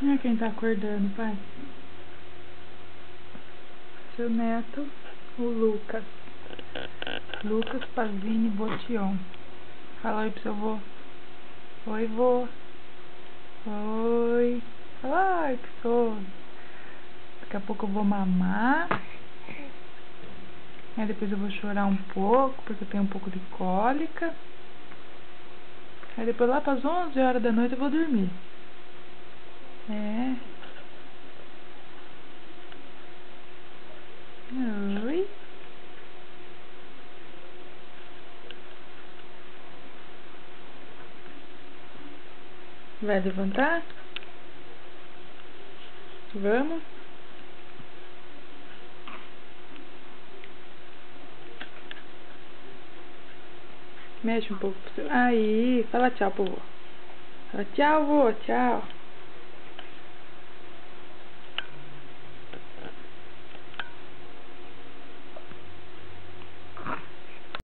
Olha quem tá acordando, pai. Seu neto, o Lucas. Lucas Pavini Botion. Fala oi pro seu vô. Oi, vô. Oi. Fala oi pro seu. Daqui a pouco eu vou mamar. Aí depois eu vou chorar um pouco, porque eu tenho um pouco de cólica. Aí depois lá pras 11 horas da noite eu vou dormir. É. Oi. Vai levantar? Vamos? Mexe um pouco pro seu. Aí, fala tchau pro vô. Fala tchau, vô, tchau.